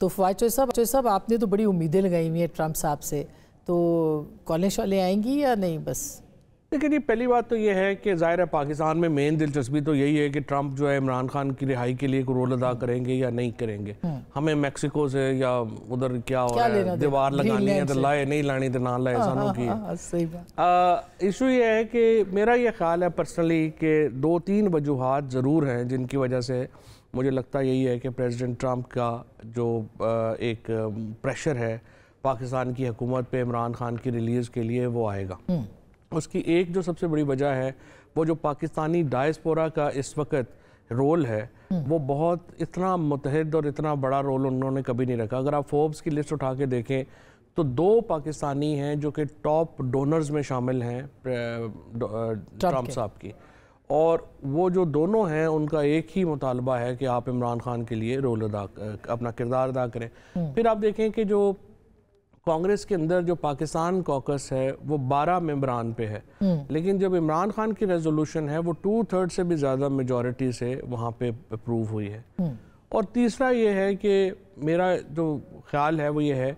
تو فواد چوہدری صاحب آپ نے تو بڑی امیدیں لگائی ہوئی ہیں ٹرمپ صاحب سے، تو کالیں شالیں آئیں گی یا نہیں؟ بس لیکن یہ پہلی بات تو یہ ہے کہ ظاہر ہے پاکستان میں مین دلچسپی تو یہی ہے کہ ٹرمپ جو ہے عمران خان کی رہائی کے لیے کوئی رول ادا کریں گے یا نہیں کریں گے. ہمیں میکسیکو سے یا ادھر کیا ہو رہا ہے دیوار لگانی ہے تو لائے، نہیں لانی تو نہ لائے، سانوں کی ایشو یہ ہے کہ میرا یہ خیال ہے پرسنلی کہ 2-3 وجوہات ضرور ہیں جن کی وجہ سے مجھے لگتا یہی ہے کہ پریزیڈنٹ ٹرمپ کا جو ایک پریشر ہے پاکستان کی حکومت پہ عمران خان کی ریلیز کے لیے وہ آئے گا. اس کی ایک جو سب سے بڑی وجہ ہے وہ جو پاکستانی ڈائسپورا کا اس وقت رول ہے وہ بہت اتنا متحد اور اتنا بڑا رول انہوں نے کبھی نہیں رکھا. اگر آپ فوربس کی لسٹ اٹھا کے دیکھیں تو 2 پاکستانی ہیں جو کہ ٹاپ ڈونرز میں شامل ہیں ٹرمپ صاحب کی، اور وہ جو دونوں ہیں ان کا ایک ہی مطالبہ ہے کہ آپ عمران خان کے لیے اپنا کردار ادا کریں. پھر آپ دیکھیں کہ جو کانگریس کے اندر جو پاکستان کوکس ہے وہ 12 ممبران پہ ہے، لیکن جب عمران خان کی ریزولوشن ہے وہ 2/3 سے بھی زیادہ میجورٹی سے وہاں پہ اپروو ہوئی ہے. اور تیسرا یہ ہے کہ میرا جو خیال ہے وہ یہ ہے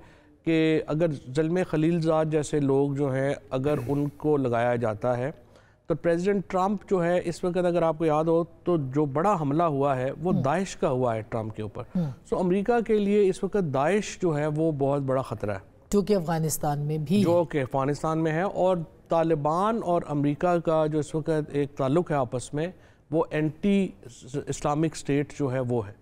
کہ اگر زلمے خلیلزاد جیسے لوگ جو ہیں اگر ان کو لگایا جاتا ہے تو پریزیڈنٹ ٹرمپ جو ہے اس وقت اگر آپ کو یاد ہو تو جو بڑا حملہ ہوا ہے وہ داعش کا ہوا ہے ٹرمپ کے اوپر. سو امریکہ کے لیے اس وقت داعش جو ہے وہ بہت بڑا خطرہ ہے جو کہ افغانستان میں ہے، اور طالبان اور امریکہ کا جو اس وقت ایک تعلق ہے آپس میں وہ اینٹی اسلامک اسٹیٹ جو ہے وہ ہے،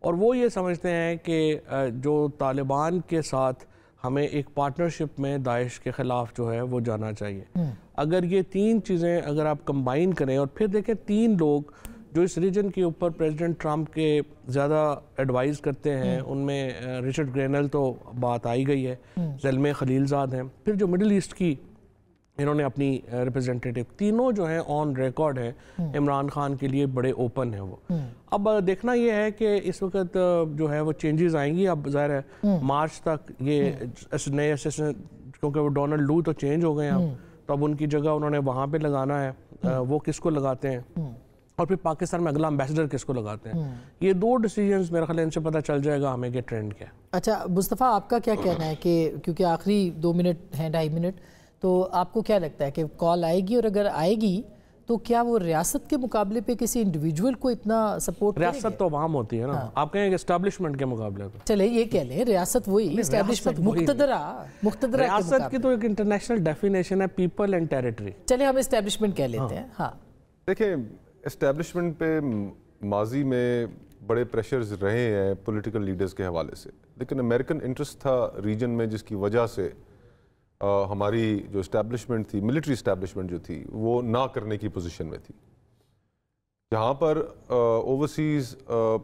اور وہ یہ سمجھتے ہیں کہ جو طالبان کے ساتھ ہمیں ایک پارٹنرشپ میں داعش کے خلاف جو ہے وہ جانا چاہیے. اگر یہ 3 چیزیں اگر آپ کمبائن کریں اور پھر دیکھیں 3 لوگ جو اس ریجن کے اوپر پریزیڈنٹ ٹرمپ کے زیادہ ایڈوائز کرتے ہیں ان میں رچرڈ گرینل تو بات آئی گئی ہے، زلمے خلیلزاد ہیں، پھر جو مڈل ایسٹ کی انہوں نے اپنی ریپرزینٹیٹیو، تینوں جو ہیں آن ریکارڈ ہیں عمران خان کے لیے بڑے اوپن ہیں وہ. اب دیکھنا یہ ہے کہ اس وقت جو ہے وہ چینجز آئیں گی. اب ظاہر ہے مارچ تک یہ نئے کیونکہ وہ ڈونلڈ لو تو چینج ہو گئے ہیں تو اب ان کی جگہ انہوں نے وہاں پہ لگانا ہے، وہ کس کو لگاتے ہیں اور پھر پاکستان میں اگلا امبیسڈر کس کو لگاتے ہیں. یہ 2 ڈیسیجنز میرا خیال ان سے پتہ چل جائے گا ہمیں کہ ٹرینڈ کیا ہے. اچھا مصطفیٰ، آپ کا کیا کہنا ہے کہ کیونکہ آخری 2 منٹ ہیں 2.5 منٹ، تو آپ کو کیا لگتا ہے کہ کال آئے گی، اور اگر آئے گی تو کیا وہ ریاست کے مقابلے پہ کسی انڈیویجول کو اتنا سپورٹ کرے گا؟ ریاست تو عوام ہوتی ہے نا، آپ کہیں کہ اسٹیبلشمنٹ کے مقابلے پہ چلے یہ کہہ لیں ریاست وہی اسٹیبلشمنٹ مقتدرہ ریاست کی تو ایک انٹرنیشنل ڈیفینیشن ہے پیپل اینڈ ٹیریٹری. چلے ہم اسٹیبلشمنٹ کہہ لیتے ہیں. ہاں دیکھیں اسٹیبلشمنٹ پہ ماضی میں بڑے پریشرز رہے ہیں پولیٹیکل لیڈرز کے حوالے سے، لیکن امریکن انٹرسٹ تھا ریجن میں جس کی وجہ سے ہماری جو اسٹیبلشمنٹ تھی، ملٹری اسٹیبلشمنٹ جو تھی، وہ نہ کرنے کی پوزیشن میں تھی. جہاں پر اوورسیز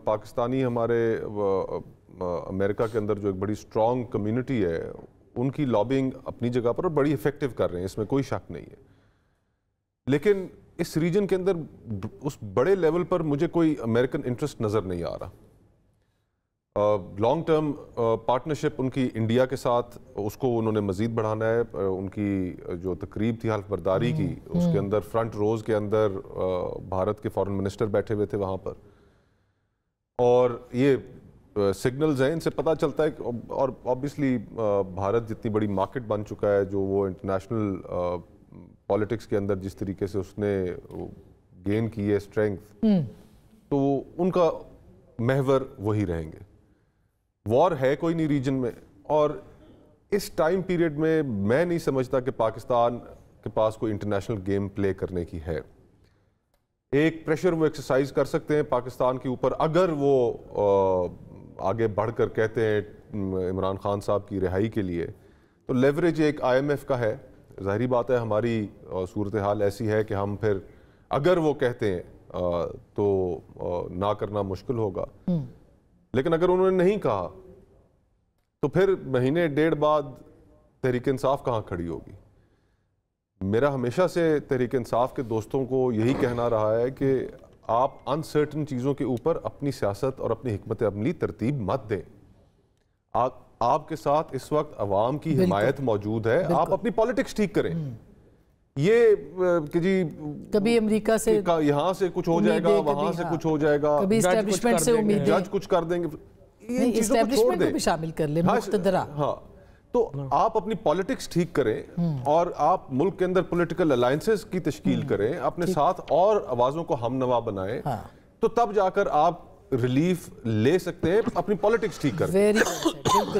پاکستانی ہمارے امریکہ کے اندر جو ایک بڑی اسٹرانگ کمیونٹی ہے ان کی لابنگ اپنی جگہ پر بڑی افیکٹو کر رہے ہیں، اس میں کوئی شک نہیں ہے. لیکن اس ریجن کے اندر اس بڑے لیول پر مجھے کوئی امریکن انٹرسٹ نظر نہیں آ رہا. لانگ ٹرم پارٹنرشپ ان کی انڈیا کے ساتھ، اس کو انہوں نے مزید بڑھانا ہے. ان کی جو تقریب تھی حلف برداری کی، اس کے اندر فرنٹ روز کے اندر بھارت کے فارن منسٹر بیٹھے ہوئے تھے وہاں پر، اور یہ سگنلز ہیں، ان سے پتہ چلتا ہے. اور آبویسلی بھارت جتنی بڑی مارکیٹ بن چکا ہے، جو وہ انٹرنیشنل پالیٹکس کے اندر جس طریقے سے اس نے گین کی ہے اسٹرینگتھ، تو ان کا محور وہی رہیں گے. وار ہے کوئی نہیں ریجن میں، اور اس ٹائم پیریڈ میں میں نہیں سمجھتا کہ پاکستان کے پاس کوئی انٹرنیشنل گیم پلے کرنے کی ہے. ایک پریشر وہ ایکسرسائز کر سکتے ہیں پاکستان کے اوپر اگر وہ آگے بڑھ کر کہتے ہیں عمران خان صاحب کی رہائی کے لیے، تو لیوریج ایک IMF کا ہے. ظاہری بات ہے ہماری صورتحال ایسی ہے کہ ہم پھر اگر وہ کہتے ہیں تو نہ کرنا مشکل ہوگا. لیکن اگر انہوں نے نہیں کہا تو پھر مہینے 1.5 بعد تحریک انصاف کہاں کھڑی ہوگی. میرا ہمیشہ سے تحریک انصاف کے دوستوں کو یہی کہنا رہا ہے کہ آپ انسرٹن چیزوں کے اوپر اپنی سیاست اور اپنی حکمت عملی ترتیب مت دیں. آپ کے ساتھ اس وقت عوام کی حمایت موجود ہے، آپ اپنی پالیٹکس ٹھیک کریں. یہ کہ جی کبھی امریکہ سے یہاں سے کچھ ہو جائے گا، وہاں سے کچھ ہو جائے گا، کبھی اسٹیبلشمنٹ سے امید جج کچھ کر دیں گے، ان چیزوں کو چھوڑ دیں, بھی شامل کر لیں مقتدرہ. ہاں تو آپ اپنی پالیٹکس ٹھیک کریں اور آپ ملک کے اندر پولیٹیکل الائنسز کی تشکیل کریں, اپنے ساتھ اور آوازوں کو ہم نوا بنائیں, تو تب جا کر آپ ریلیف لے سکتے ہیں, اپنی پالیٹکس ٹھیک کریں.